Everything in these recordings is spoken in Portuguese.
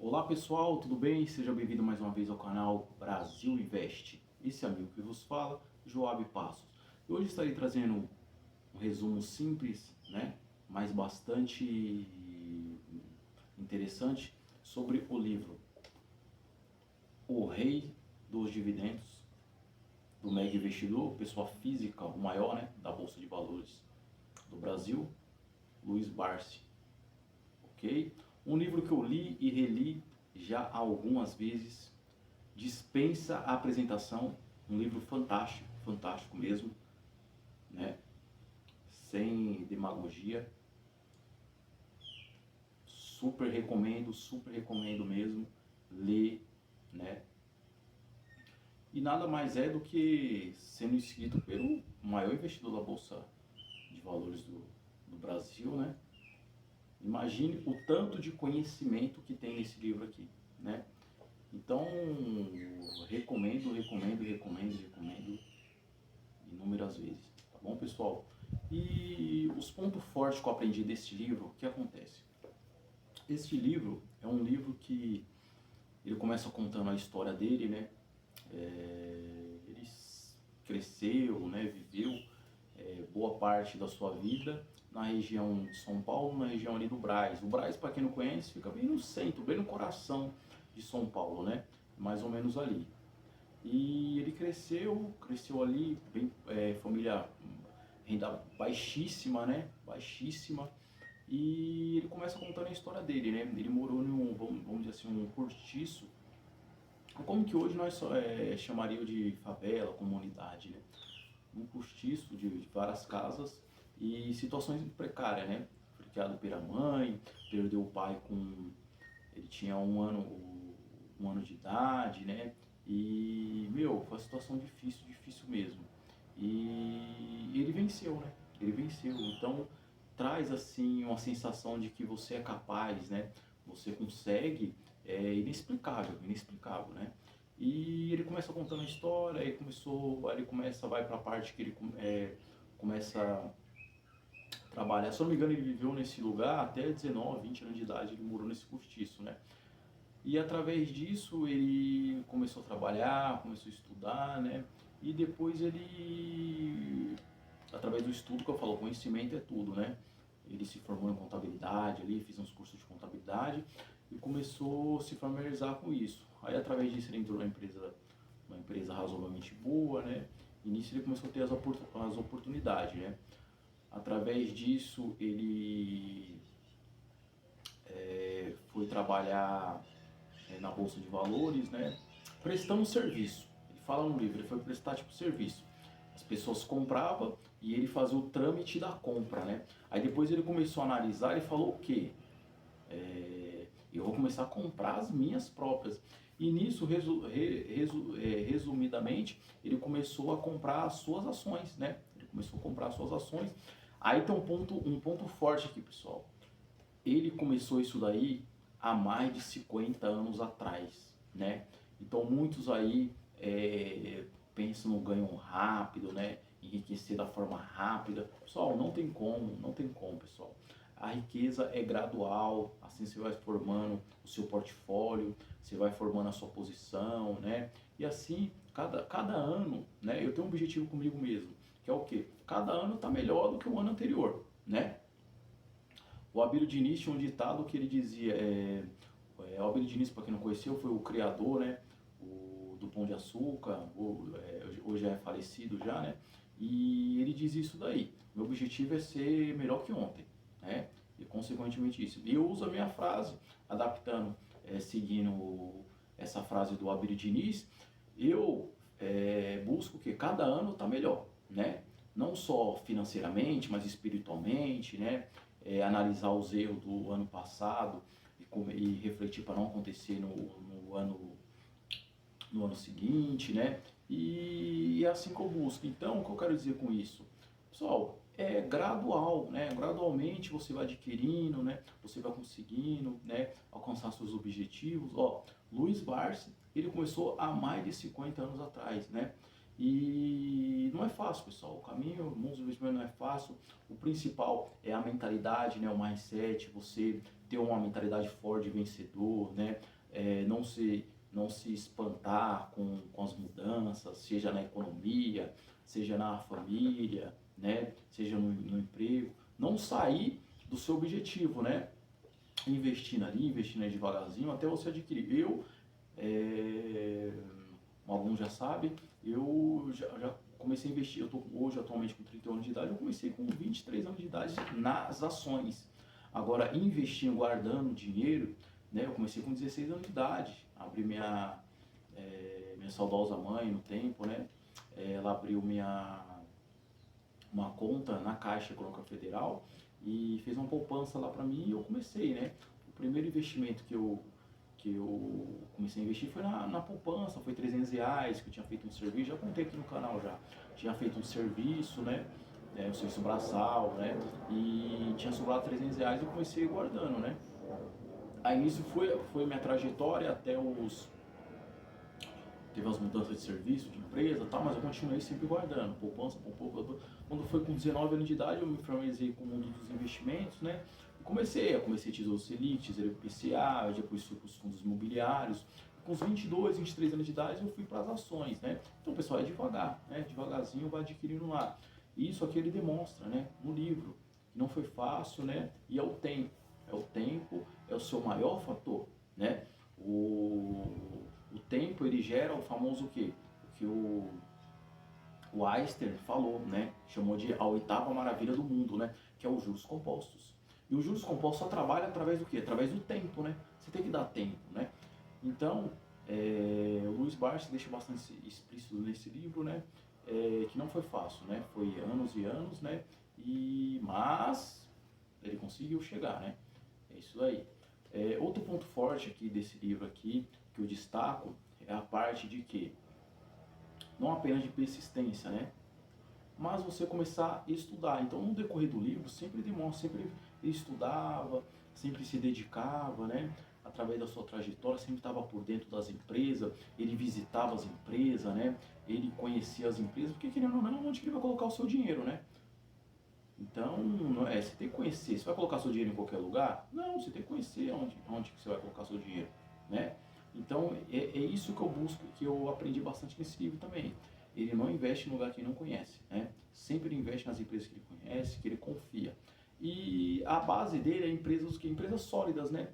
Olá pessoal, tudo bem? Seja bem-vindo mais uma vez ao canal Brasil Investe. Esse amigo que vos fala, Joab Passos. E hoje estarei trazendo um resumo simples, né? Mas bastante interessante sobre o livro O Rei dos Dividendos, do Mega Investidor, pessoa física, o maior, né, da Bolsa de Valores do Brasil, Luiz Barsi. Ok? Um livro que eu li e reli já algumas vezes, dispensa a apresentação, um livro fantástico, fantástico mesmo, né? Sem demagogia, super recomendo mesmo ler, né? E nada mais é do que sendo escrito pelo maior investidor da Bolsa de Valores do Brasil, né? Imagine o tanto de conhecimento que tem nesse livro aqui, né? Então, recomendo inúmeras vezes, tá bom, pessoal? E os pontos fortes que eu aprendi desse livro, o que acontece? Este livro é um livro que ele começa contando a história dele, né? Ele cresceu, né? Viveu boa parte da sua vida na região de São Paulo, na região ali do Brás. O Brás, para quem não conhece, fica bem no centro, bem no coração de São Paulo, né? Mais ou menos ali. E ele cresceu ali, bem, família, renda baixíssima, né? Baixíssima. E ele começa contando a história dele, né? Ele morou num, vamos dizer assim, um cortiço, como que hoje nós chamaríamos de favela, comunidade, né? Um cortiço de várias casas e situações precárias, né? Foi criado pela mãe, perdeu o pai com... Ele tinha um ano de idade, né? E, meu, foi uma situação difícil, difícil mesmo. E ele venceu, né? Ele venceu. Então, traz, assim, uma sensação de que você é capaz, né? Você consegue, é inexplicável, inexplicável, né? E ele começa contando a história, aí ele começa, vai pra parte que ele começa a trabalhar. Se eu não me engano, ele viveu nesse lugar até 19, 20 anos de idade, ele morou nesse cortiço, né? E através disso ele começou a trabalhar, começou a estudar, né? E depois ele, através do estudo que eu falo, conhecimento é tudo, né? Ele se formou em contabilidade ali, fez uns cursos de contabilidade e começou a se familiarizar com isso. Aí através disso ele entrou na empresa, uma empresa razoavelmente boa, né? E nisso ele começou a ter as oportunidades, né? Através disso ele foi trabalhar na Bolsa de Valores, né? Prestando serviço. Ele fala no livro, ele foi prestar tipo serviço. As pessoas compravam e ele fazia o trâmite da compra, né? Aí depois ele começou a analisar e falou o quê? Eu vou começar a comprar as minhas próprias. E nisso, resumidamente, ele começou a comprar as suas ações, né? Ele começou a comprar as suas ações. Aí tem um ponto forte aqui, pessoal. Ele começou isso daí há mais de 50 anos atrás, né? Então muitos aí pensam no ganho rápido, né? Enriquecer da forma rápida. Pessoal, não tem como, pessoal. A riqueza é gradual, assim você vai formando o seu portfólio, você vai formando a sua posição, né? E assim, cada ano, né? Eu tenho um objetivo comigo mesmo, que é o quê? Cada ano tá melhor do que o ano anterior, né? O Abílio Diniz tinha um ditado que ele dizia, o Abílio Diniz, para quem não conheceu, foi o criador, né, do Pão de Açúcar, hoje é falecido já, né, e ele diz isso daí, meu objetivo é ser melhor que ontem, né, e consequentemente isso. E eu uso a minha frase, adaptando, seguindo essa frase do Abílio Diniz, eu busco que cada ano está melhor, né, não só financeiramente, mas espiritualmente, né? Analisar os erros do ano passado e refletir para não acontecer no ano seguinte, né? E é assim que eu busco. Então, o que eu quero dizer com isso? Pessoal, é gradual, né? Gradualmente você vai adquirindo, né? Você vai conseguindo, né? Alcançar seus objetivos. Ó, Luiz Barsi, ele começou há mais de 50 anos atrás, né? E não é fácil, pessoal. O caminho, o mundo dos investimentos não é fácil. O principal é a mentalidade, né? O mindset, você ter uma mentalidade forte de vencedor, né? Não se espantar com as mudanças, seja na economia, seja na família, né? Seja no emprego. Não sair do seu objetivo, né? Investindo aí devagarzinho até você adquirir. Alguns já sabem, eu já comecei a investir, eu estou hoje atualmente com 31 anos de idade, eu comecei com 23 anos de idade nas ações. Agora, investindo, guardando dinheiro, né, eu comecei com 16 anos de idade, abri minha saudosa mãe no tempo, né, ela abriu uma conta na Caixa Econômica Federal e fez uma poupança lá para mim e eu comecei, né, o primeiro investimento que eu comecei a investir foi na poupança, foi R$ 300 que eu tinha feito um serviço, já contei aqui no canal já, tinha feito um serviço, né, um serviço braçal, né, e tinha sobrado R$ 300 e eu comecei guardando, né. Aí nisso foi minha trajetória até teve umas mudanças de serviço, de empresa e tal, mas eu continuei sempre guardando, poupança. Quando foi com 19 anos de idade, eu me familiarizei com o mundo dos investimentos, né? E comecei Tesouro Selic, Tesouro IPCA, depois fui para os fundos imobiliários. Com os 22, 23 anos de idade, eu fui para as ações, né? Então, pessoal, é devagar, né? Devagarzinho vai adquirindo lá. E isso aqui ele demonstra, né? No livro, que não foi fácil, né? E é o tempo. É o tempo, é o seu maior fator, né? O tempo ele gera o famoso quê? O que o Einstein falou, né? Chamou de a oitava maravilha do mundo, né? Que é os juros compostos. E os juros compostos só trabalham através do quê? Através do tempo, né? Você tem que dar tempo, né? Então, o Luiz Barsi deixa bastante explícito nesse livro, né? Que não foi fácil, né? Foi anos e anos, né? Mas ele conseguiu chegar, né? É isso aí. Outro ponto forte aqui desse livro aqui, que eu destaco, é a parte de que, não apenas de persistência, né? Mas você começar a estudar. Então, no decorrer do livro, sempre demonstra, sempre ele estudava, sempre se dedicava, né? Através da sua trajetória, sempre estava por dentro das empresas, ele visitava as empresas, né? Ele conhecia as empresas, porque querendo ou não, onde que ele vai colocar o seu dinheiro, né? Então, você tem que conhecer. Você vai colocar seu dinheiro em qualquer lugar? Não, você tem que conhecer onde que você vai colocar seu dinheiro, né? Então, é isso que eu busco, que eu aprendi bastante nesse livro também. Ele não investe em lugar que ele não conhece, né? Sempre ele investe nas empresas que ele conhece, que ele confia. E a base dele é empresas sólidas, né?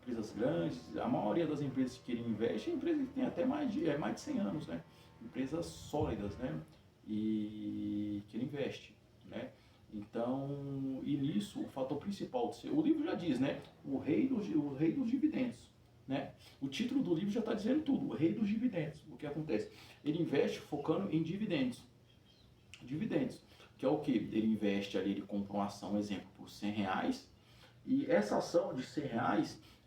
Empresas grandes. A maioria das empresas que ele investe é empresa que tem até mais de 100 anos, né? Empresas sólidas, né? E que ele investe, né? Então, e nisso, o fator principal, o livro já diz, né? O rei dos dividendos, né? O título do livro já está dizendo tudo, o rei dos dividendos. O que acontece? Ele investe focando em dividendos. Dividendos, que é o que? Ele investe ali, ele compra uma ação, exemplo, por R$ 100, e essa ação de R$ 100,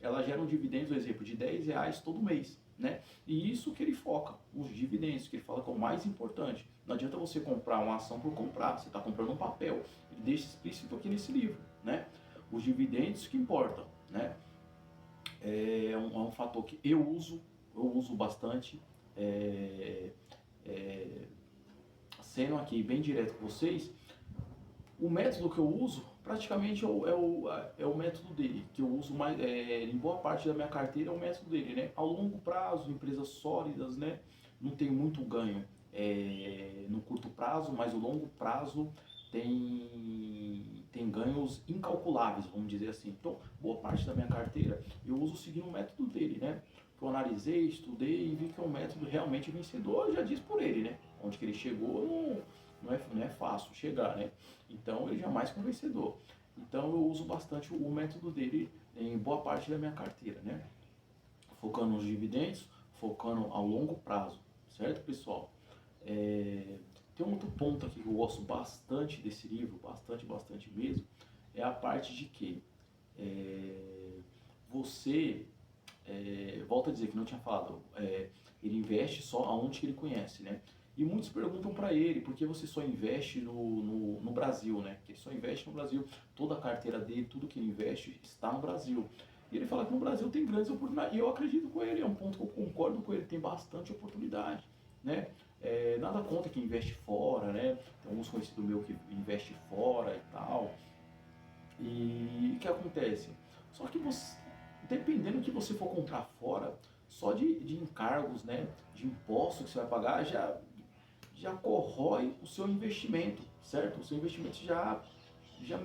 ela gera um dividendo, exemplo, de R$ 10 todo mês, né? E isso que ele foca, os dividendos, que ele fala que é o mais importante. Não adianta você comprar uma ação por comprar, você está comprando um papel. Ele deixa explícito aqui nesse livro, né? Os dividendos que importam, né? É um fator que eu uso bastante. Sendo aqui bem direto com vocês, o método que eu uso praticamente é o método dele, que eu uso mais, em boa parte da minha carteira é o método dele, né? Ao longo prazo, empresas sólidas, né? Não tem muito ganho no curto prazo, mas o longo prazo tem ganhos incalculáveis, vamos dizer assim. Então, boa parte da minha carteira eu uso seguindo o método dele, né? Eu analisei, estudei e vi que é um método realmente vencedor, já diz por ele, né? Onde que ele chegou não é fácil chegar, né? Então ele jamais foi vencedor. Então eu uso bastante o método dele em boa parte da minha carteira, né? Focando nos dividendos, focando ao longo prazo, certo, pessoal? Tem um outro ponto aqui que eu gosto bastante desse livro, bastante mesmo, é a parte de que você, volta a dizer que não tinha falado, ele investe só aonde que ele conhece, né? E muitos perguntam para ele por que você só investe no Brasil, né? Que ele só investe no Brasil, toda a carteira dele, tudo que ele investe está no Brasil. E ele fala que no Brasil tem grandes oportunidades, e eu acredito com ele, é um ponto que eu concordo com ele, tem bastante oportunidade, né? Nada contra quem investe fora, né? Tem alguns conhecidos meus que investem fora e tal. E o que acontece? Só que você, dependendo do que você for comprar fora, só de encargos, né, de impostos que você vai pagar, já corrói o seu investimento, certo? O seu investimento já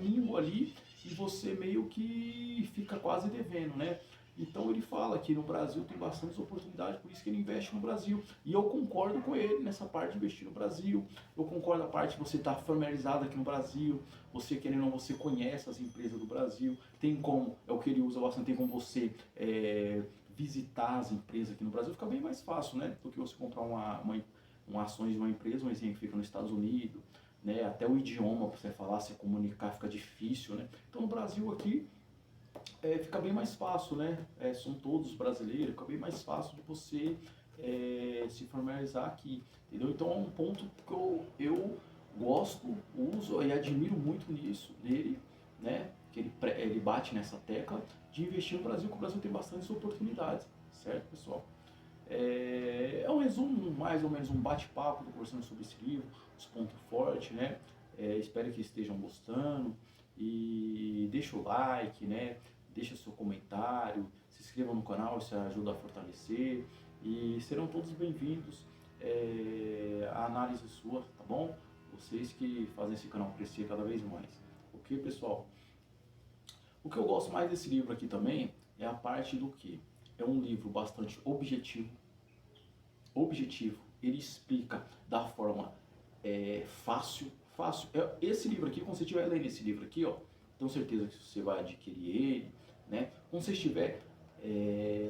mingua ali e você meio que fica quase devendo, né? Então ele fala que no Brasil tem bastantes oportunidades, por isso que ele investe no Brasil. E eu concordo com ele nessa parte de investir no Brasil. Eu concordo a parte de você estar familiarizado aqui no Brasil, você querendo ou não, você conhece as empresas do Brasil, tem como, é o que ele usa bastante, tem como você visitar as empresas aqui no Brasil, fica bem mais fácil, né? Do que você comprar uma ações de uma empresa, um exemplo, que fica nos Estados Unidos, né? Até o idioma para você falar, se comunicar fica difícil, né? Então no Brasil aqui fica bem mais fácil, né? São todos brasileiros, fica bem mais fácil de você se familiarizar aqui, entendeu? Então é um ponto que eu gosto, uso e admiro muito nele, né? Que ele bate nessa tecla de investir no Brasil, porque o Brasil tem bastantes oportunidades, certo, pessoal? Um resumo, mais ou menos um bate-papo, conversando sobre esse livro, os pontos fortes, né? Espero que estejam gostando e deixa o like, né? Deixa seu comentário, se inscreva no canal, isso ajuda a fortalecer e serão todos bem-vindos à análise sua, tá bom? Vocês que fazem esse canal crescer cada vez mais. Ok, pessoal? O que eu gosto mais desse livro aqui também é a parte do que é um livro bastante objetivo. Ele explica da forma fácil. Esse livro aqui, quando você estiver lendo esse livro aqui, ó, tenho certeza que você vai adquirir ele, né? Quando você estiver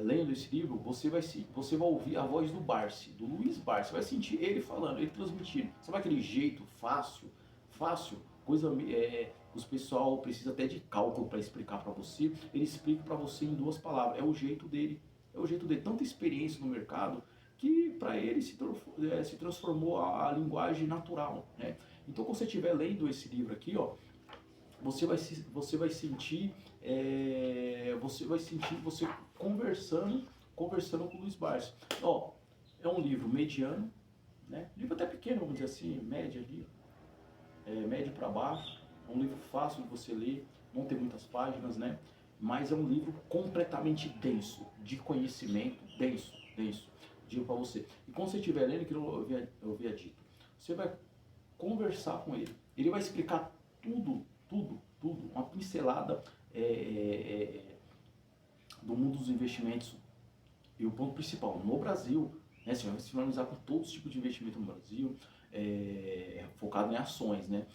lendo esse livro, você vai ouvir a voz do Barsi, do Luiz Barsi, você vai sentir ele falando, ele transmitindo. Sabe aquele jeito fácil, coisa os pessoal precisa até de cálculo para explicar para você. Ele explica para você em 2 palavras. É o jeito dele. Tanta experiência no mercado que para ele se transformou a linguagem natural, né? Então, quando você estiver lendo esse livro aqui, ó, você vai sentir você conversando com o Luiz Barsi. Ó, é um livro mediano, né? Livro até pequeno, vamos dizer assim, média ali, médio para baixo. É um livro fácil de você ler, não tem muitas páginas, né? Mas é um livro completamente denso, de conhecimento, denso. Digo para você. E quando você estiver lendo, que eu havia dito, você vai conversar com ele. Ele vai explicar tudo, uma pincelada do mundo dos investimentos. E o ponto principal, no Brasil, né, você vai se familiarizar com todos os tipos de investimento no Brasil, focado em ações, né?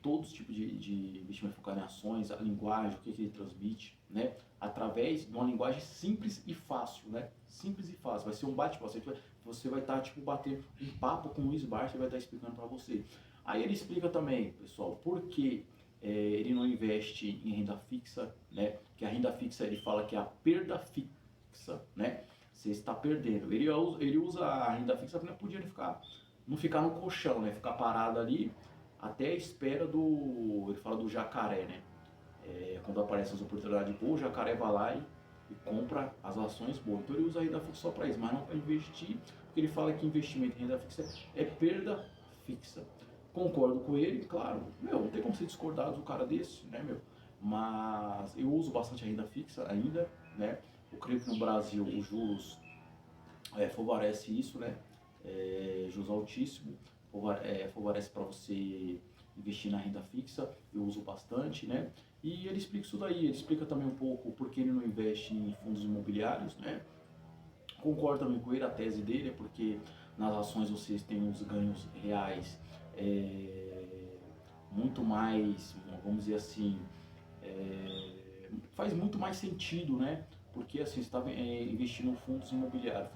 Todos os tipos de investimento focado em ações, a linguagem, o que ele transmite, né? Através de uma linguagem simples e fácil, né? Simples e fácil. Vai ser um bate-papo. Você vai estar, tipo, batendo um papo com o Luiz Barsi, ele vai estar explicando para você. Aí ele explica também, pessoal, por que ele não investe em renda fixa, né? Que a renda fixa, ele fala que é a perda fixa, né? Você está perdendo. Ele usa a renda fixa para o dinheiro não ficar no colchão, né? Ficar parado ali até a espera ele fala do jacaré, né? Quando aparecem as oportunidades boas, o jacaré vai lá e compra as ações boas. Então ele usa a renda fixa só para isso, mas não para investir, porque ele fala que investimento em renda fixa é perda fixa. Concordo com ele, claro, não tem como você discordar do cara desse, né, meu? Mas eu uso bastante a renda fixa ainda, né? Eu creio que no Brasil os juros favorece isso, né? Juros altíssimos, favorece para você investir na renda fixa, eu uso bastante, né? E ele explica isso daí, ele explica também um pouco por que ele não investe em fundos imobiliários, né? Concordo também com ele, a tese dele é porque nas ações vocês têm os ganhos reais muito mais, vamos dizer assim, faz muito mais sentido, né? Porque assim, você está investindo em fundos imobiliários.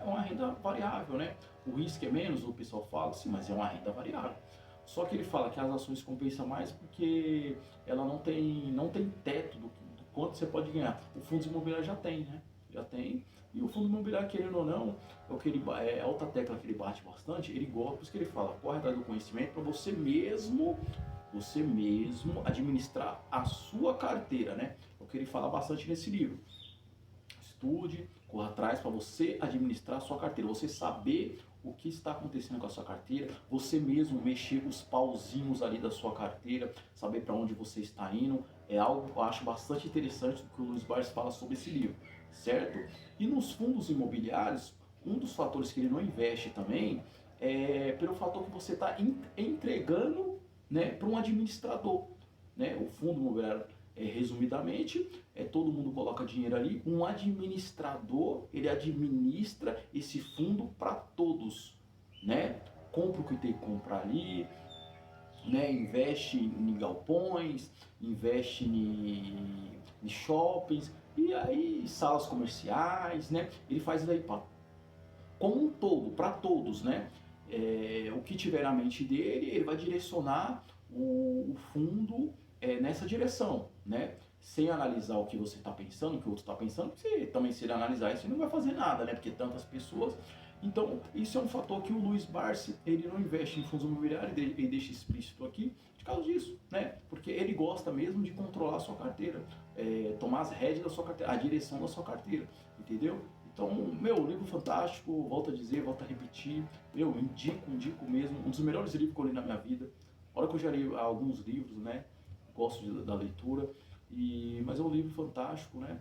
É uma renda variável, né? O risco é menos, o pessoal fala, sim, mas é uma renda variável. Só que ele fala que as ações compensam mais porque ela não tem teto do quanto você pode ganhar. O fundo imobiliário já tem, né? Já tem. E o fundo imobiliário, querendo ou não, é outra tecla que ele bate bastante, ele gosta, por isso que ele fala, corre atrás do conhecimento para você mesmo administrar a sua carteira, né? É o que ele fala bastante nesse livro. Estude, corra atrás para você administrar a sua carteira, você saber o que está acontecendo com a sua carteira, você mesmo mexer os pauzinhos ali da sua carteira, saber para onde você está indo, é algo que eu acho bastante interessante do que o Luiz Barsi fala sobre esse livro, certo? E nos fundos imobiliários, um dos fatores que ele não investe também é pelo fator que você está entregando, né, para um administrador, né? O fundo imobiliário, resumidamente, todo mundo coloca dinheiro ali, um administrador, ele administra esse fundo para todos, né? Compra o que tem que comprar ali, né? Investe em galpões, investe em shoppings, e aí salas comerciais, né? Ele faz isso aí como um todo, para todos, né? O que tiver na mente dele, ele vai direcionar o fundo nessa direção, né? Sem analisar o que você está pensando, o que o outro está pensando, porque você também, se ele analisar isso, ele não vai fazer nada, né? Porque tantas pessoas. Então, isso é um fator que o Luiz Barsi, ele não investe em fundos imobiliários, ele deixa explícito aqui, de causa disso, né? Porque ele gosta mesmo de controlar a sua carteira, tomar as rédeas da sua carteira, a direção da sua carteira, entendeu? Então, meu, livro fantástico, volto a dizer, volto a repetir, eu indico mesmo, um dos melhores livros que eu li na minha vida. Olha que eu já li alguns livros, né? Gosto da leitura, mas é um livro fantástico, né?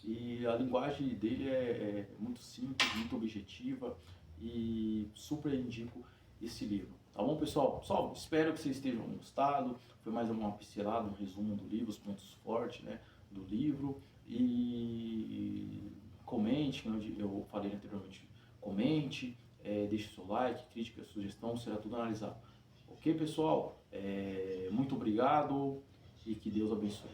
E a linguagem dele é muito simples, muito objetiva e super indico esse livro. Tá bom, pessoal? Pessoal, espero que vocês tenham gostado. Foi mais uma pincelada, um resumo do livro, os pontos fortes, né, do livro. E comente, como eu falei anteriormente, comente, deixe seu like, crítica, sugestão, será tudo analisado. Ok, pessoal? Muito obrigado e que Deus abençoe.